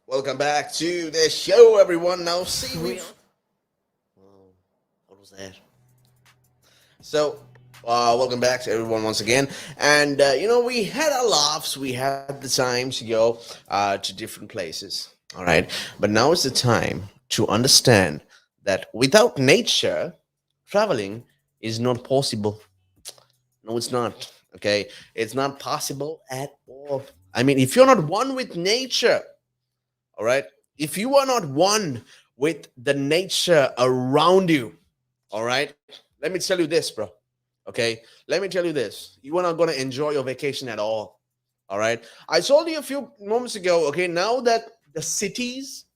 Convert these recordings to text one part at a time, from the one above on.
Welcome back to the show, everyone. Now, see, what was that? So, welcome back to everyone once again. And, we had our laughs, we had the time to go to different places. All right. But now is the time to understand that without nature, traveling is not possible. No, it's not. Okay. It's not possible at all. I mean, if you're not one with nature, all right, if you are not one with the nature around you, all right, let me tell you this, bro. Okay, let me tell you this: you are not going to enjoy your vacation at all. All right, I told you a few moments ago. Okay, now that the cities,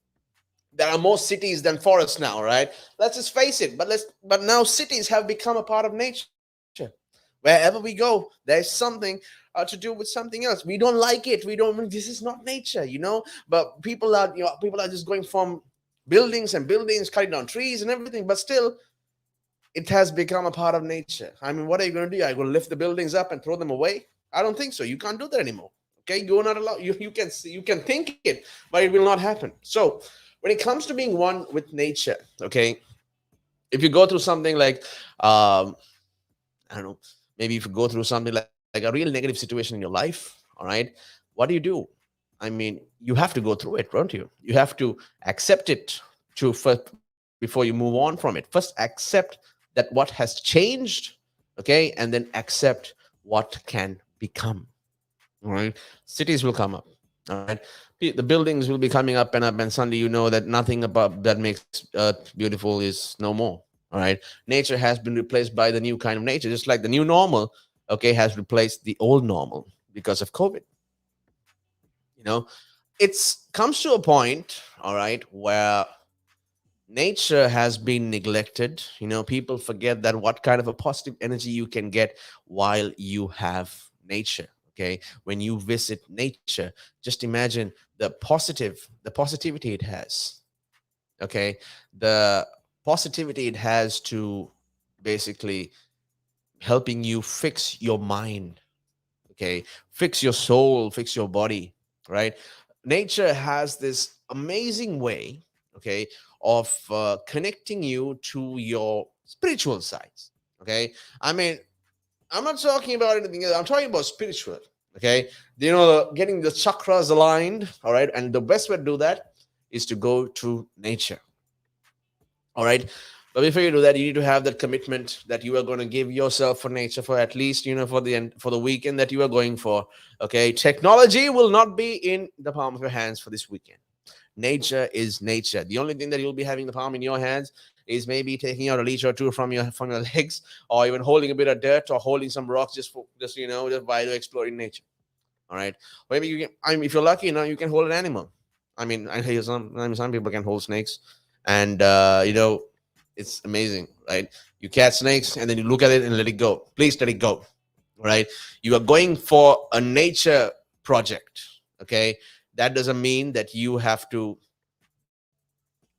there are more cities than forests now, right? Let's just face it. But now cities have become a part of nature. Wherever we go, there's something to do with something else. We don't like it. We don't. This is not nature, But people are just going from buildings and buildings, cutting down trees and everything. But still, it has become a part of nature. I mean, what are you going to do? Are you going to lift the buildings up and throw them away? I don't think so. You can't do that anymore. Okay, you're not allowed. You can see, you can think it, but it will not happen. So when it comes to being one with nature, okay, if you go through something like I don't know, maybe if you go through something like a real negative situation in your life, all right, what do? I mean, you have to go through it, don't you? You have to accept it to first before you move on from it. First, accept that what has changed, okay, and then accept what can become. All right, cities will come up. All right, the buildings will be coming up, and suddenly you know that nothing about that makes Earth beautiful is no more. All right, nature has been replaced by the new kind of nature, just like the new normal, okay, has replaced the old normal because of COVID. You know, it's comes to a point, all right, where nature has been neglected. People forget that what kind of a positive energy you can get while you have nature. Okay, when you visit nature, just imagine the positivity it has. Okay, the positivity it has to basically helping you fix your mind. Okay, fix your soul, fix your body, right? Nature has this amazing way, okay, of connecting you to your spiritual sides. Okay, I mean, I'm not talking about anything else. I'm talking about spiritual. Okay, getting the chakras aligned. All right, and the best way to do that is to go to nature. All right, but before you do that, you need to have that commitment that you are going to give yourself for nature for at least for the end, for the weekend that you are going for. Okay, technology will not be in the palm of your hands for this weekend. Nature is nature. The only thing that you'll be having the palm in your hands is maybe taking out a leech or two from your legs, or even holding a bit of dirt or holding some rocks just by exploring nature. All right, or maybe you can. I mean, if you're lucky, you can hold an animal. I mean, I hear some people can hold snakes, and it's amazing, right? You catch snakes and then you look at it and let it go. Please let it go. Right? You are going for a nature project. Okay, that doesn't mean that you have to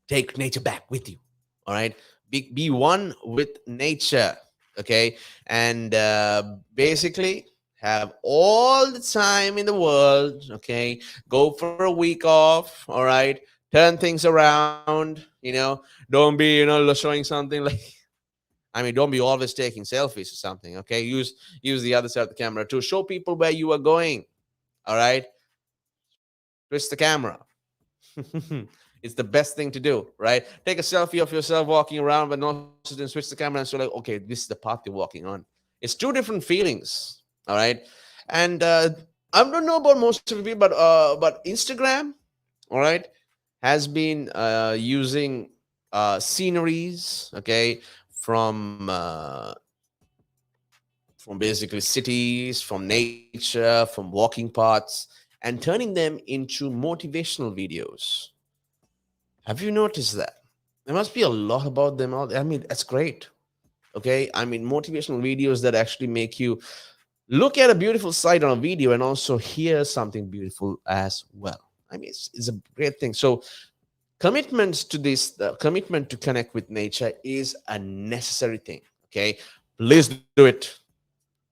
take nature back with you. All right, be one with nature. Okay, and basically have all the time in the world. Okay, go for a week off. All right, turn things around. Don't be showing something like, I mean, don't be always taking selfies or something. Okay, use the other side of the camera to show people where you are going. All right, twist the camera. It's the best thing to do, right? Take a selfie of yourself walking around, but not then switch the camera and show like, okay, this is the path you're walking on. It's two different feelings, all right. And I don't know about most of you, but Instagram, all right, has been using sceneries, okay, from basically cities, from nature, from walking paths, and turning them into motivational videos. Have you noticed that? There must be a lot about them out there. I mean, that's great. Okay. I mean, motivational videos that actually make you look at a beautiful sight on a video and also hear something beautiful as well. I mean, it's a great thing. So, the commitment to connect with nature is a necessary thing. Okay. Please do it.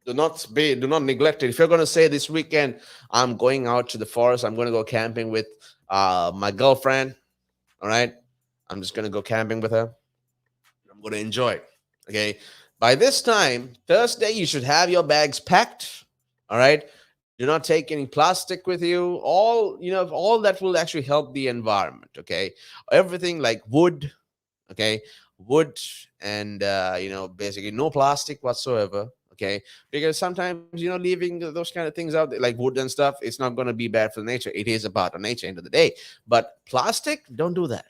Do not neglect it. If you're going to say this weekend, I'm going out to the forest, I'm going to go camping with my girlfriend. All right, I'm just gonna go camping with her. I'm gonna enjoy it. Okay. By this time, Thursday, you should have your bags packed. All right. Do not take any plastic with you. All that will actually help the environment. Okay. Everything like wood. Okay. Wood and basically no plastic whatsoever. Okay. Because sometimes leaving those kind of things out there, like wood and stuff, it's not going to be bad for nature. It is a part of nature end of the day. But plastic, don't do that.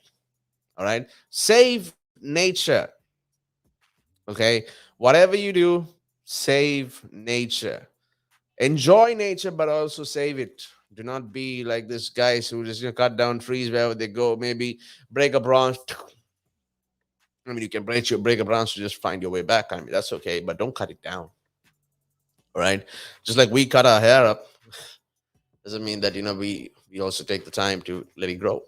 All right. Save nature. Okay. Whatever you do, save nature. Enjoy nature, but also save it. Do not be like this guys who just cut down trees wherever they go. Maybe break a branch. I mean, you can break a branch to just find your way back. I mean, that's okay, but don't cut it down. All right. Just like we cut our hair up, doesn't mean that we also take the time to let it grow.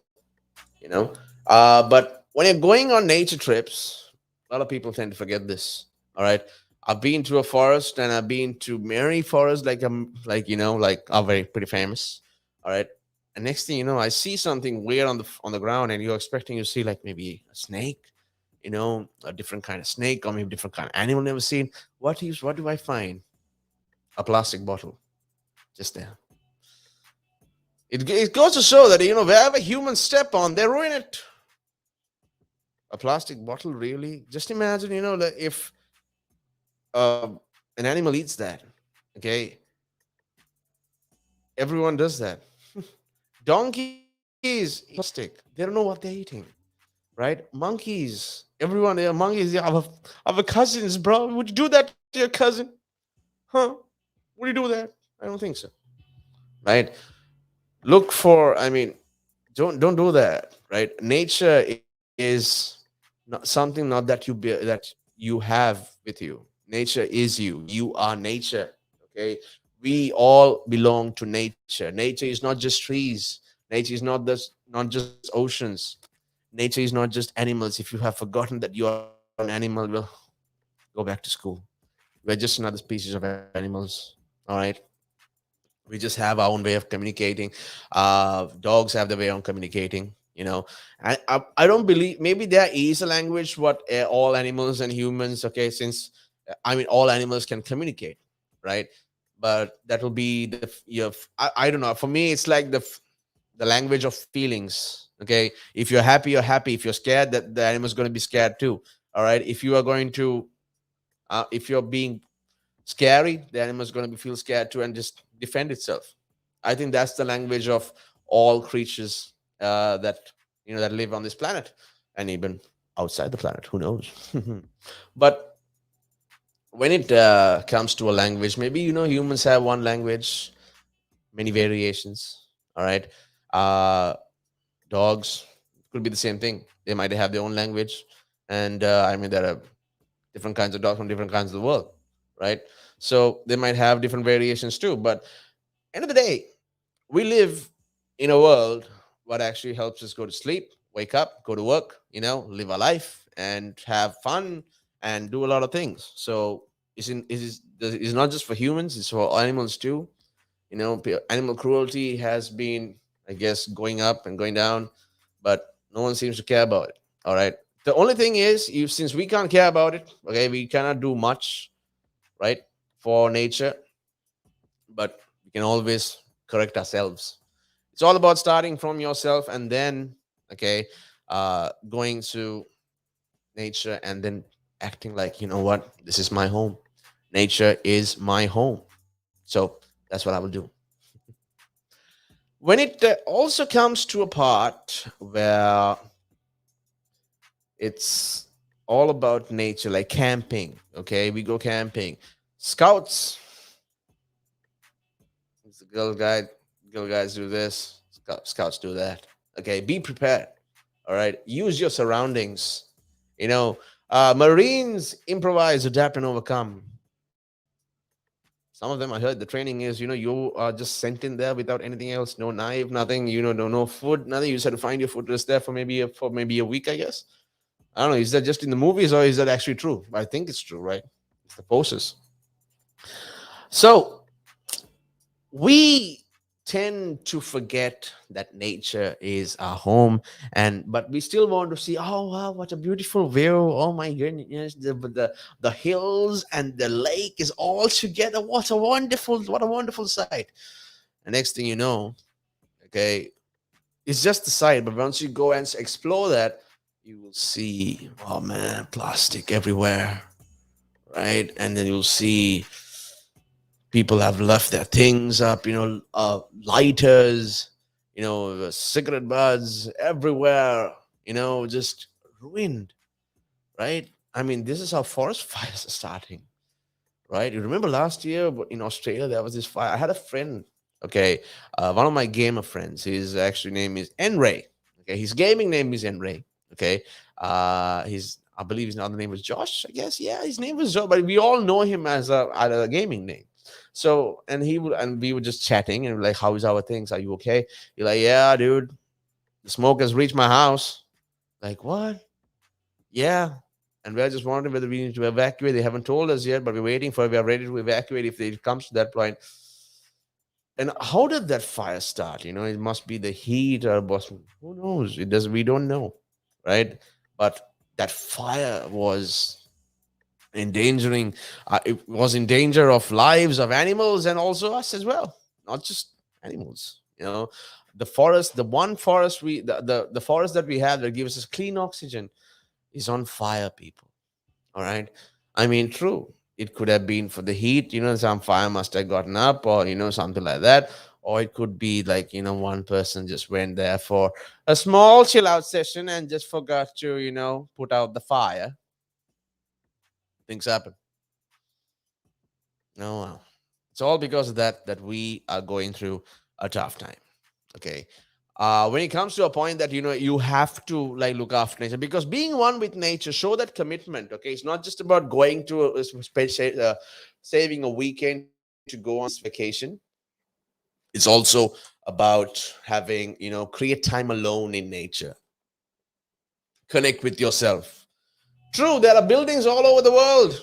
You know. But when you're going on nature trips, a lot of people tend to forget this. All right. I've been to a forest and I've been to many forests, like are very pretty famous. All right. And next thing you know, I see something weird on the ground, and you're expecting to see like maybe a snake, a different kind of snake, or maybe different kind of animal never seen. What do I find? A plastic bottle just there. It goes to show that wherever humans step on, they ruin it. A plastic bottle, really? Just imagine, that if uh, an animal eats that. Okay, everyone does that. Donkeys eat plastic. They don't know what they're eating, right? Monkeys, everyone, monkeys. Yeah, I have a cousins, bro. Would you do that to your cousin? Huh? Would you do that? I don't think so, right? Look for. I mean, don't do that, right? Nature is not something not that that you have with you. Nature is you are nature. Okay, we all belong to nature. Nature is not just trees. Nature is not just oceans. Nature is not just animals. If you have forgotten that you are an animal, well, go back to school. We're just another species of animals. All right, we just have our own way of communicating. Dogs have their way on communicating. I don't believe, maybe there is a language what all animals and humans, okay, since I mean all animals can communicate, right? But that will be I don't know, for me it's like the language of feelings. Okay, if you're happy, you're happy. If you're scared, that the animal's going to be scared too. All right, if you are going to if you're being scary, the animal is going to be feel scared too and just defend itself. I think that's the language of all creatures that that live on this planet, and even outside the planet. Who knows? But when it comes to a language, maybe humans have one language, many variations. All right, uh, dogs could be the same thing. They might have their own language, and I mean there are different kinds of dogs from different kinds of the world, right? So they might have different variations too. But end of the day, we live in a world what actually helps us go to sleep, wake up, go to work, live our life and have fun and do a lot of things. So it's not just for humans; it's for animals too. Animal cruelty has been, I guess, going up and going down, but no one seems to care about it. All right. The only thing is, since we can't care about it, okay, we cannot do much, right, for nature, but we can always correct ourselves. It's all about starting from yourself and then, okay, going to nature and then acting like, what, this is my home. Nature is my home. So that's what I will do. When it also comes to a part where it's all about nature, like camping, okay, we go camping. Scouts, the girl guys do this, scouts do that. Okay, be prepared. All right, use your surroundings. Marines improvise, adapt, and overcome. Some of them, I heard, the training is, you are just sent in there without anything else, no knife, nothing, no food, nothing. You just had to find your food just there for maybe a week, I guess. I don't know. Is that just in the movies or is that actually true? I think it's true, right? It's the posters. So we tend to forget that nature is our home, and but we still want to see, oh wow, what a beautiful view, oh my goodness, the hills and the lake is all together, what a wonderful sight. The next thing you know, okay, it's just the sight, but once you go and explore that, you will see, oh man, plastic everywhere, right? And then you'll see people have left their things up, lighters, cigarette butts everywhere, just ruined, right? I mean, this is how forest fires are starting, right? You remember last year in Australia, there was this fire. I had a friend, okay, one of my gamer friends. His actual name is Enray. Okay, his gaming name is Enray. Okay, I believe his other name was Josh. I guess, yeah, his name was Josh, but we all know him as a gaming name. So, and we were just chatting and we're like, "How is our things? Are you okay?" You're like, "Yeah, dude, the smoke has reached my house." Like, what? Yeah. And we're just wondering whether we need to evacuate. They haven't told us yet, but we're waiting for it. We are ready to evacuate if it comes to that point. And how did that fire start? It must be the heat or who knows? It does, we don't know, right? But that fire was endangering, it was in danger of lives of animals and also us as well, not just animals. The forest, the one forest the forest that we have that gives us clean oxygen is on fire, people. All right. I mean, true. It could have been for the heat, some fire must have gotten up or, something like that. Or it could be like, one person just went there for a small chill out session and just forgot to, put out the fire. Things happen. No, it's all because of that we are going through a tough time. Okay. When it comes to a point that you have to like look after nature, because being one with nature, show that commitment. Okay, it's not just about going to saving a weekend to go on this vacation. It's also about having, create time alone in nature, connect with yourself. True, there are buildings all over the world.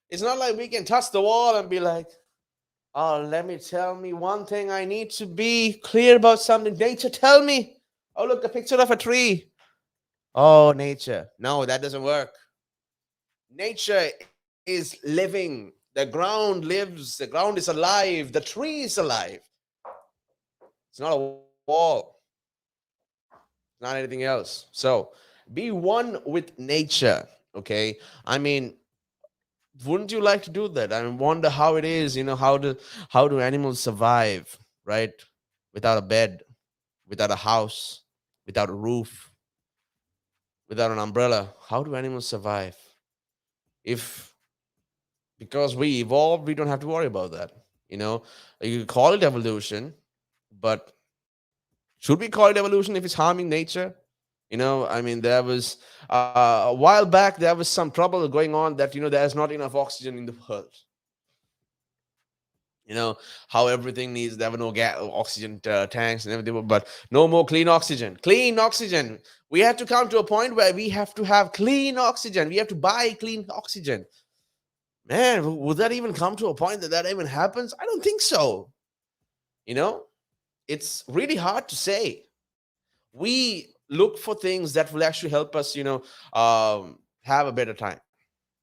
It's not like we can touch the wall and be like, oh, let me tell me one thing. I need to be clear about something. Nature, tell me. Oh, look, a picture of a tree. Oh, nature. No, that doesn't work. Nature is living. The ground lives. The ground is alive. The tree is alive. It's not a wall. It's not anything else. So be one with nature. Okay. I mean, wouldn't you like to do that? I mean, wonder how it is. How do animals survive, right? Without a bed, without a house, without a roof, without an umbrella. How do animals survive? If because we evolved, we don't have to worry about that. You know, you could call it evolution, but should we call it evolution if it's harming nature? I mean, there was a while back there was some trouble going on that there's not enough oxygen in the world. you know how everything needs, there were no oxygen tanks and everything, but no more clean oxygen. We have to come to a point where we have to have clean oxygen, we have to buy clean oxygen. Man, would that even come to a point that even happens? I don't think so. you know it's really hard to say. We look for things that will actually help us, have a better time,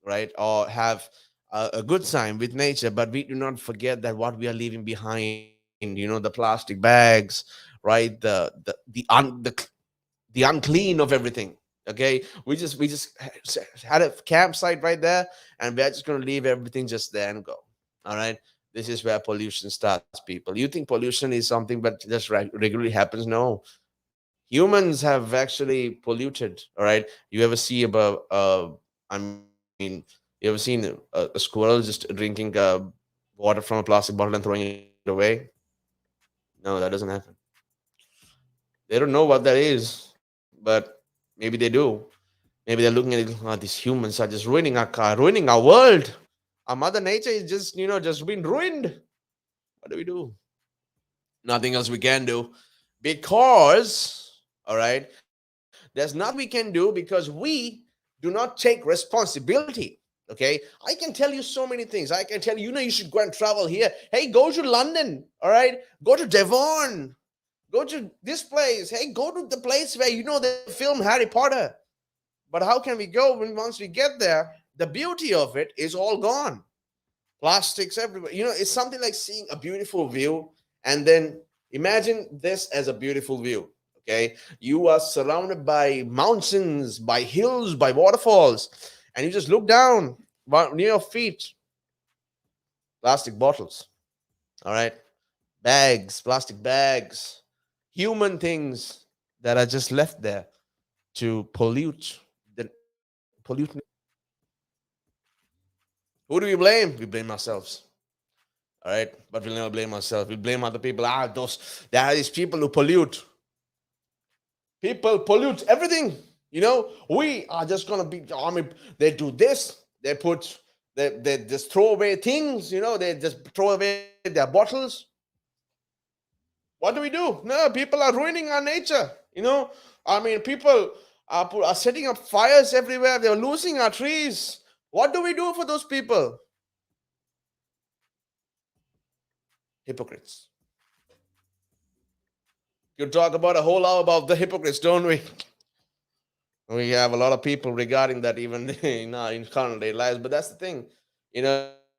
right? Or have a good time with nature, but we do not forget that what we are leaving behind, the plastic bags, right? The unclean of everything. Okay, we just had a campsite right there, and we're just going to leave everything just there and go. All right, this is where pollution starts, people. You think pollution is something but just regularly happens? No, humans have actually polluted. All right, you ever see about I mean, you ever seen a squirrel just drinking water from a plastic bottle and throwing it away? No, that doesn't happen. They don't know what that is, but maybe they do. Maybe they're looking at it, oh, these humans are just ruining our car, ruining our world. Our mother nature is just, just been ruined. What do we do? Nothing else we can do, because, all right, there's nothing we can do because we do not take responsibility. Okay, I can tell you so many things. I can tell you, you should go and travel here. Hey, go to London. All right, go to Devon. Go to this place. Hey, go to the place where they film Harry Potter. But how can we go when once we get there? The beauty of it is all gone. Plastics everywhere. It's something like seeing a beautiful view, and then imagine this as a beautiful view. Okay, you are surrounded by mountains, by hills, by waterfalls, and you just look down near your feet. Plastic bottles. All right, bags, plastic bags, human things that are just left there to pollute the pollute. Who do we blame? We blame ourselves. All right, but we'll never blame ourselves. We blame other people. There are these people who pollute. People pollute everything. We are just gonna be. I mean, they do this. They just throw away things. They just throw away their bottles. What do we do? No, people are ruining our nature. I mean, people are setting up fires everywhere. They're losing our trees. What do we do for those people? Hypocrites. You talk about a whole hour about the hypocrites, don't we? We have a lot of people regarding that even in current day lives. But that's the thing,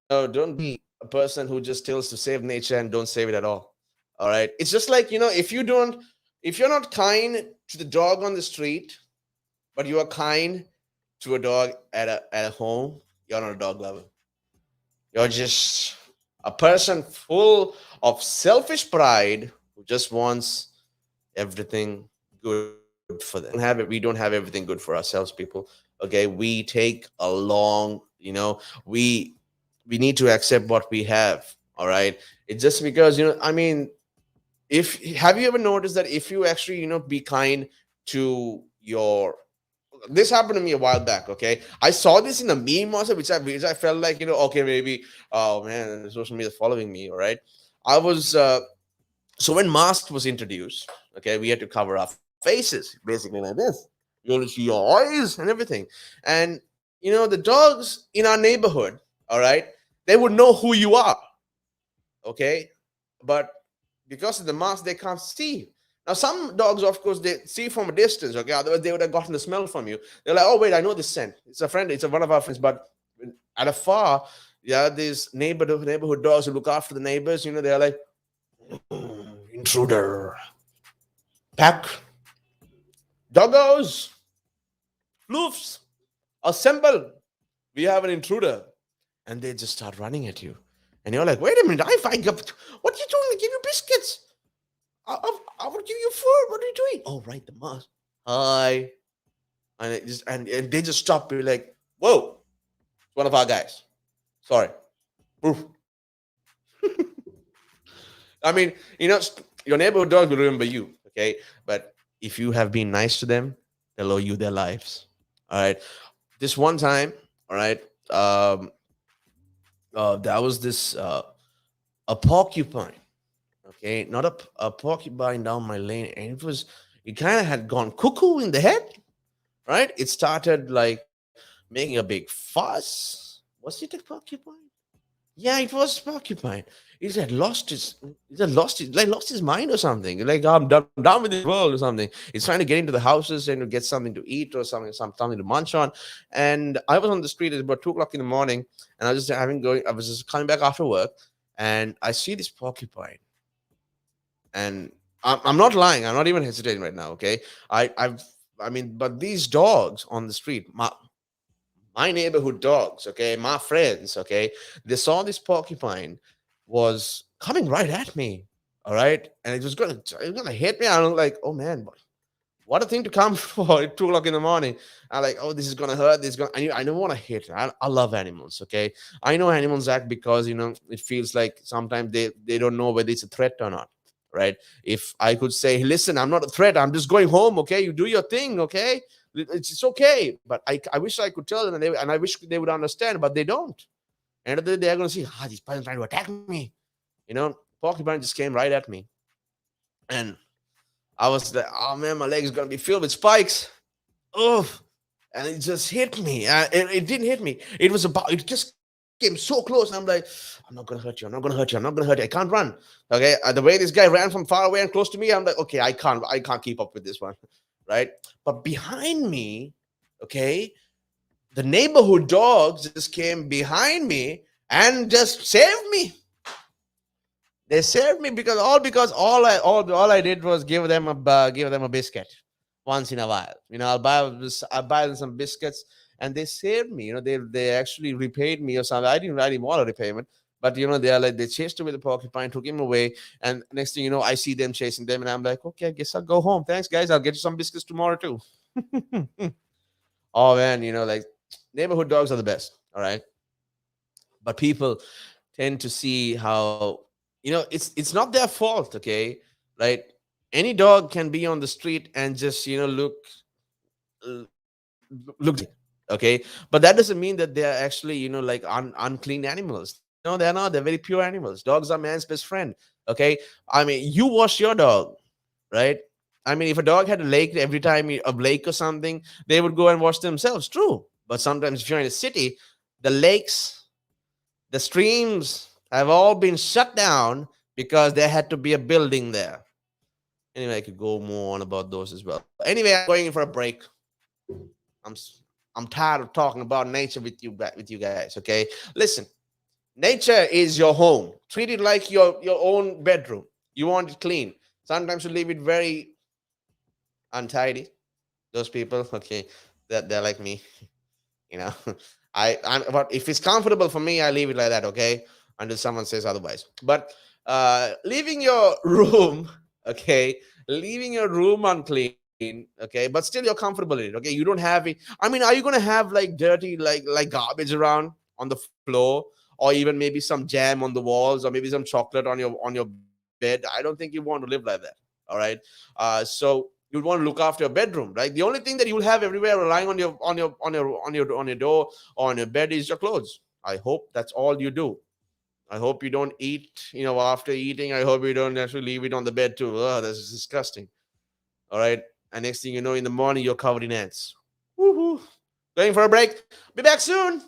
don't be a person who just tells to save nature and don't save it at all. All right. It's just like, if you're not kind to the dog on the street, but you are kind to a dog at a home, you're not a dog lover. You're just a person full of selfish pride who just wants everything good for them. We don't have everything good for ourselves, people. Okay, we take a long, we need to accept what we have. All right, it's just because I mean, if have you ever noticed that if you actually be kind to your this happened to me a while back. Okay, I saw this in a meme also, which I felt like okay, maybe, oh man, social media is following me. All right, I was so when mask was introduced, okay, we had to cover our faces basically like this. You only see your eyes and everything. And the dogs in our neighborhood, all right, they would know who you are. Okay, but because of the mask, they can't see. Now, some dogs, of course, they see from a distance. Okay, otherwise they would have gotten the smell from you. They're like, oh wait, I know this scent. It's a friend. It's one of our friends. But at afar, yeah, these neighborhood dogs who look after the neighbors. They're like, intruder, pack, doggos, floofs, assemble. We have an intruder, and they just start running at you, and you're like, wait a minute, what are you doing? I give you biscuits. I will give you food. What are you doing? Oh, right, the mask. Hi. And and they just stop. You're like, whoa, it's one of our guys. Sorry. Oof. I mean, your neighborhood dog will remember you, okay? But if you have been nice to them, they'll owe you their lives. All right. This one time, all right, that was this a porcupine. Okay, not a porcupine down my lane, and it kind of had gone cuckoo in the head, right? It started like making a big fuss. Was it a porcupine? Yeah, it was porcupine. He had lost his mind or something. Like, I'm done with this world or something. It's trying to get into the houses and to get something to eat or something to munch on. And I was on the street at about 2 o'clock in the morning, and I was just coming back after work, and I see this porcupine, and I'm not lying. I'm not even hesitating right now. Okay, I mean, but these dogs on the street, my neighborhood dogs, okay, my friends, okay, they saw this porcupine was coming right at me, all right, and it was gonna hit me. I'm like, oh man, what a thing to come for at 2 o'clock in the morning. I'm like, oh, this is gonna hurt. This is gonna. I don't want to hit. I love animals. Okay, I know animals act because it feels like sometimes they don't know whether it's a threat or not. Right? If I could say, "Hey, listen, I'm not a threat. I'm just going home. Okay, you do your thing. Okay, it's okay." But I wish I could tell them, and I wish they would understand, but they don't. End of the day, they're gonna see, this person trying to attack me. Porcupine just came right at me, and I was like, oh man, my leg is gonna be filled with spikes. Oh, and it just hit me. It didn't hit me. It was about. It just came so close, and I'm like, I'm not gonna hurt you. I'm not gonna hurt you. I'm not gonna hurt you. I can't run. Okay, the way this guy ran from far away and close to me, I'm like, okay, I can't keep up with this one, right? But behind me, okay, the neighborhood dogs just came behind me and just saved me. They saved me because all I did was give them a biscuit once in a while. I'll buy them some biscuits, and they saved me. They actually repaid me or something. I didn't want a repayment, but they chased away the porcupine, took him away, and next thing you know, I see them chasing them, and I'm like, okay, I guess I'll go home. Thanks, guys. I'll get you some biscuits tomorrow too. Oh man, like neighborhood dogs are the best. All right, but people tend to see how it's not their fault, okay, right? Any dog can be on the street and just uh, look, okay, but that doesn't mean that they're actually like unclean animals. No, they're not. They're very pure animals. Dogs are man's best friend. Okay, I mean, you wash your dog, right? I mean, if a dog had a lake every time a lake or something, they would go and wash themselves. True, but sometimes if you're in a city, the lakes, the streams have all been shut down because there had to be a building there. Anyway, I could go more on about those as well. Anyway, I'm going in for a break. I'm I'm tired of talking about nature with you guys. Okay, listen. Nature is your home. Treat it like your own bedroom. You want it clean. Sometimes you leave it very untidy. Those people, okay, they're like me. You know, but if it's comfortable for me, I leave it like that. Okay, until someone says otherwise. But leaving your room, okay, leaving your room unclean, okay, but still you're comfortable in it. Okay, you don't have it. I mean, are you gonna have like dirty like garbage around on the floor, or even maybe some jam on the walls, or maybe some chocolate on your bed? I don't think you want to live like that. All right, so you'd want to look after your bedroom, right? The only thing that you'll have everywhere relying on your door or on your bed is your clothes. I hope that's all you do. I hope you don't eat, after eating. I hope you don't actually leave it on the bed too. Oh, that's disgusting. All right. And next thing you know, in the morning, you're covered in ants. Woohoo. Going for a break. Be back soon.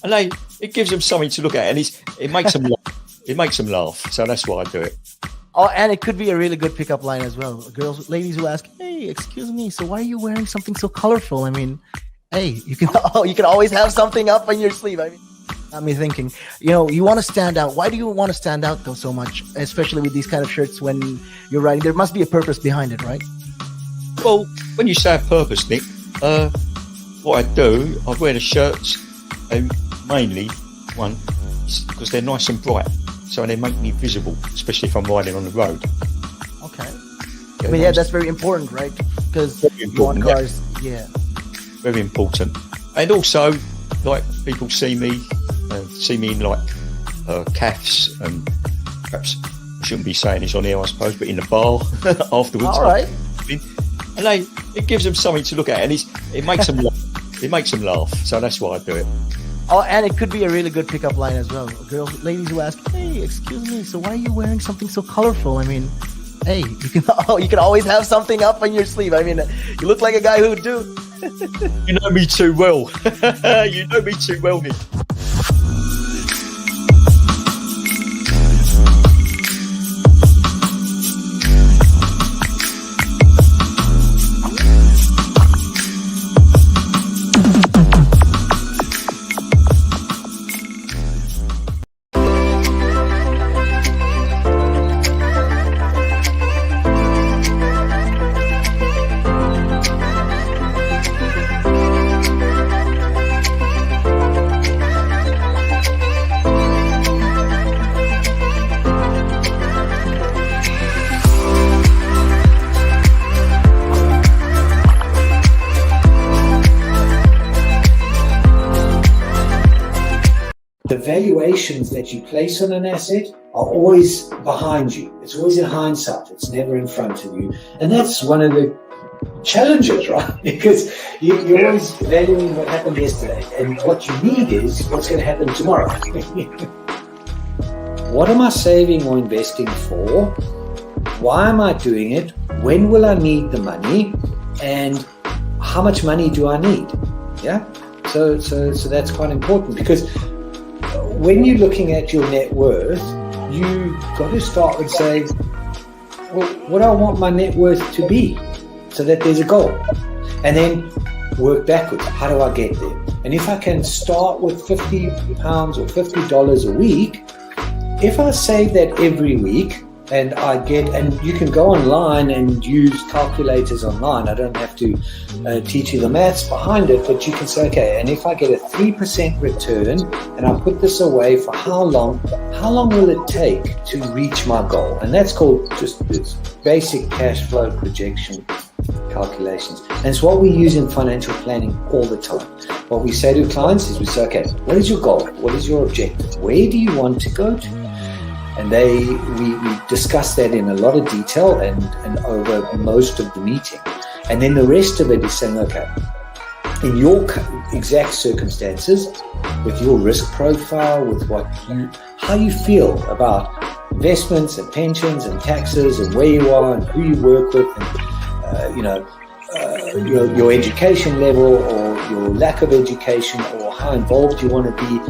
And it gives them something to look at, and it makes them laugh. It makes them laugh. So that's why I do it. Oh, and it could be a really good pickup line as well. Ladies who ask, "Hey, excuse me, so why are you wearing something so colorful?" I mean, hey, you can always have something up on your sleeve. I mean, got me thinking. You want to stand out. Why do you want to stand out though so much, especially with these kind of shirts when you're riding? There must be a purpose behind it, right? Well, when you say a purpose, Nick, what I do, I wear the shirts, mainly one because they're nice and bright, so they make me visible, especially if I'm riding on the road. Okay. Yeah, that's very important, right? Because you want cars, yeah. Very important. And also, like, people see me in like calves, and perhaps I shouldn't be saying this on here, I suppose, but in the bar afterwards. All right. And it gives them something to look at, and it makes them laugh. It makes them laugh, so that's why I do it. Oh, and it could be a really good pickup line as well. Ladies who ask, "Hey, excuse me, so why are you wearing something so colorful?" I mean, hey, you can always have something up on your sleeve. I mean, you look like a guy who would do. You know me too well. You know me too well, Nick. The valuations that you place on an asset are always behind you. It's always in hindsight. It's never in front of you. And that's one of the challenges, right? Because you're always valuing what happened yesterday. And what you need is what's going to happen tomorrow. What am I saving or investing for? Why am I doing it? When will I need the money? And how much money do I need? Yeah. So that's quite important, because when you're looking at your net worth, you've got to start with saying, well, what do I want my net worth to be, so that there's a goal, and then work backwards. How do I get there? And if I can start with £50 or $50 a week, if I save that every week, and you can go online and use calculators online. I don't have to teach you the maths behind it, but you can say, okay, and if I get a 3% return and I put this away for how long will it take to reach my goal? And that's called just this basic cash flow projection calculations. And it's what we use in financial planning all the time. What we say to clients is we say, okay, what is your goal? What is your objective? Where do you want to go to? And we discuss that in a lot of detail and over most of the meeting. And then the rest of it is saying, okay, in your exact circumstances, with your risk profile, with how you feel about investments and pensions and taxes and where you are and who you work with, and your education level or your lack of education or how involved you want to be.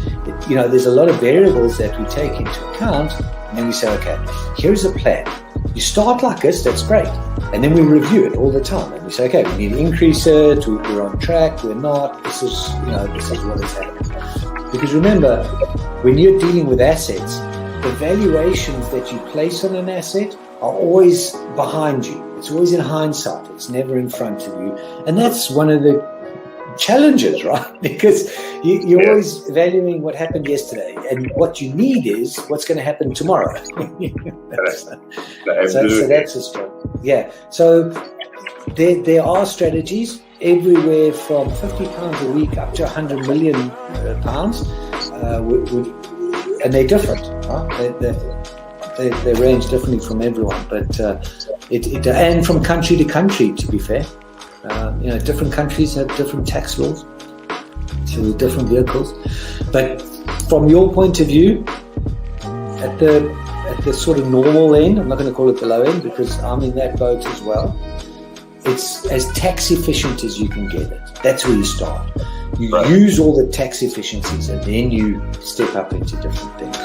There's a lot of variables that we take into account, and then we say, okay, here's a plan. You start like this, that's great. And then we review it all the time. And we say, okay, we need to increase it, we're on track, we're not, this is what is happening. Because remember, when you're dealing with assets, the valuations that you place on an asset are always behind you. It's always in hindsight. It's never in front of you. And that's one of the challenges, right? Because you're always valuing what happened yesterday, and what you need is what's going to happen tomorrow. So that's a struggle. Yeah. So there are strategies everywhere from £50 a week up to £100 million, and they're different. Right? They range differently from everyone, but and from country to country, to be fair. Different countries have different tax laws, so different vehicles. But from your point of view, at the sort of normal end, I'm not going to call it the low end because I'm in that boat as well. It's as tax efficient as you can get it. That's where you start. You use all the tax efficiencies, and then you step up into different things.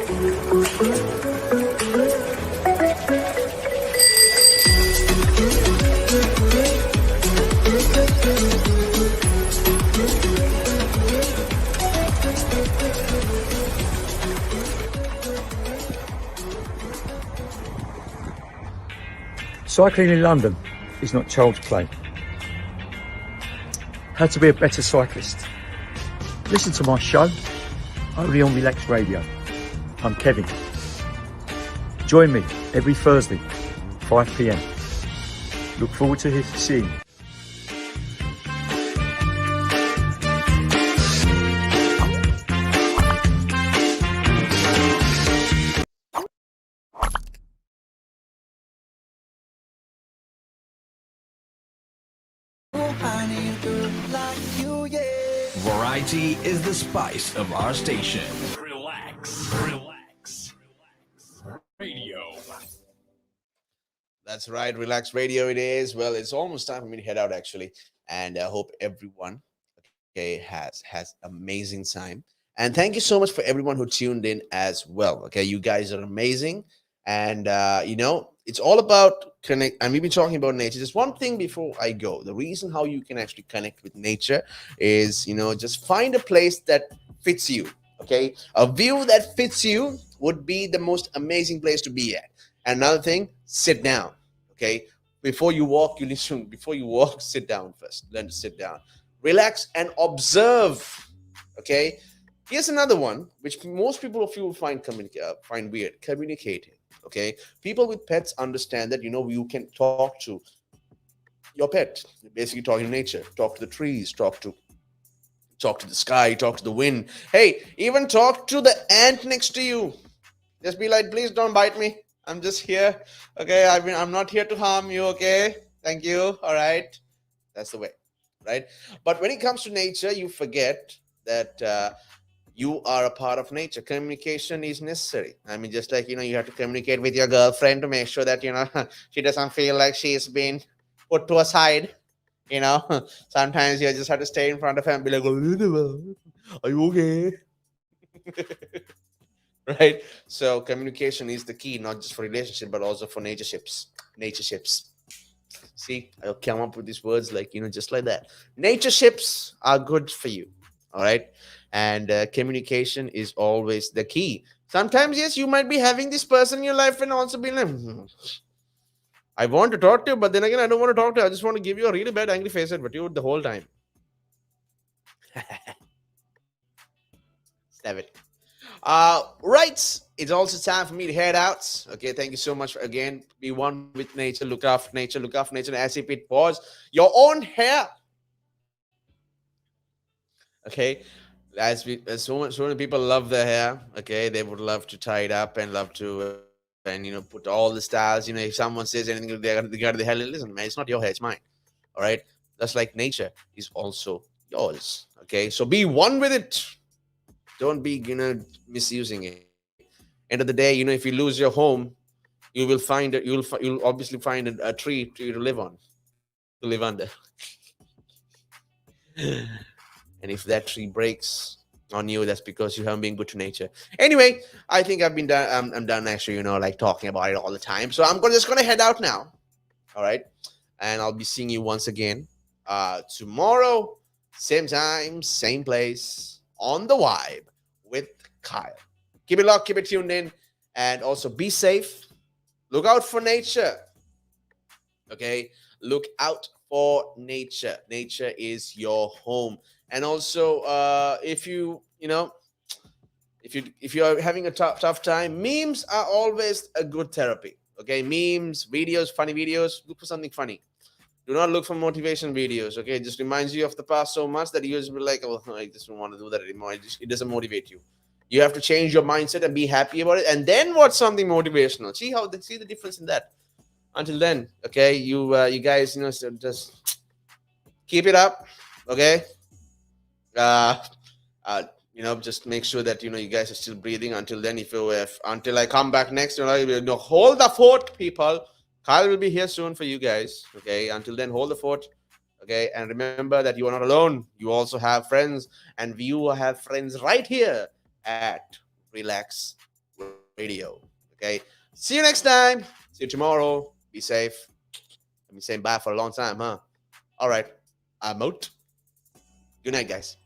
Cycling in London is not child's play. How to be a better cyclist? Listen to my show, only on Relaks Radio. I'm Kevin. Join me every Thursday, 5 p.m. Look forward to seeing you. Variety is the spice of our station. Relax, relax, relax. Radio. That's right, Relax Radio it is. Well, it's almost time for me to head out actually, and I hope everyone has amazing time. And thank you so much for everyone who tuned in as well. Okay, you guys are amazing, and it's all about connect. And we've been talking about nature. Just one thing before I go: the reason how you can actually connect with nature is, just find a place that fits you. Okay, a view that fits you would be the most amazing place to be at. Another thing, sit down. Okay, before you walk, sit down first. Learn to sit down, relax, and observe. Okay, here's another one which most people of you will find weird: communicating. Okay, people with pets understand that you can talk to your pet. You're basically talking to nature. Talk to the trees. Talk to the sky. Talk to the wind. Hey, even talk to the ant next to you. Just be like, please don't bite me. I'm just here. Okay, I'm not here to harm you. Okay, thank you. All right, that's the way, right? But when it comes to nature, you forget that you are a part of nature. Communication is necessary. I mean, just like you have to communicate with your girlfriend to make sure that she doesn't feel like she's been put to a side. Sometimes you just have to stay in front of her and be like, "Are you okay?" Right? So communication is the key, not just for relationship, but also for natureships. See, I'll come up with these words like, just like that. Natureships are good for you. All right. And communication is always the key. Sometimes, yes, you might be having this person in your life and also be like, I want to talk to you, but then again, I don't want to talk to you. I just want to give you a really bad angry face at you the whole time. Stop it. Right. It's also time for me to head out. Okay. Thank you so much again. Be one with nature. Look after nature. Look after nature as if it was your own hair. Okay. As so many people love their hair. Okay. They would love to tie it up and love to put all the styles. If someone says anything, they got the hell. Listen, man, it's not your hair, it's mine. All right. That's like nature is also yours. Okay. So be one with it. Don't be misusing it. End of the day, if you lose your home, you will find it. You'll obviously find a tree to live on, to live under. And if that tree breaks on you, that's because you haven't been good to nature. Anyway, I think I've been done. I'm done actually. Like talking about it all the time. So I'm just gonna head out now. All right, and I'll be seeing you once again tomorrow, same time, same place on the Vibe with Kyle. Keep it locked, keep it tuned in, and also be safe. Look out for nature. Okay, look out for nature. Nature is your home. And also, if you're having a tough time, memes are always a good therapy. Okay, memes, videos, funny videos. Look for something funny. Do not look for motivation videos. Okay, it just reminds you of the past so much that you just be like, oh, I just don't want to do that anymore. It doesn't motivate you. You have to change your mindset and be happy about it, and then watch something motivational. See the difference in that. Until then, okay, you guys, so just keep it up. Okay. Just make sure that you guys are still breathing. Until then, until I come back next, hold the fort, people. Kyle will be here soon for you guys. Okay, until then, hold the fort. Okay, and remember that you are not alone. You also have friends, and you have friends right here at Relaks Radio. Okay. See you next time. See you tomorrow. Be safe. I've been saying bye for a long time, huh? All right. I'm out. Good night, guys.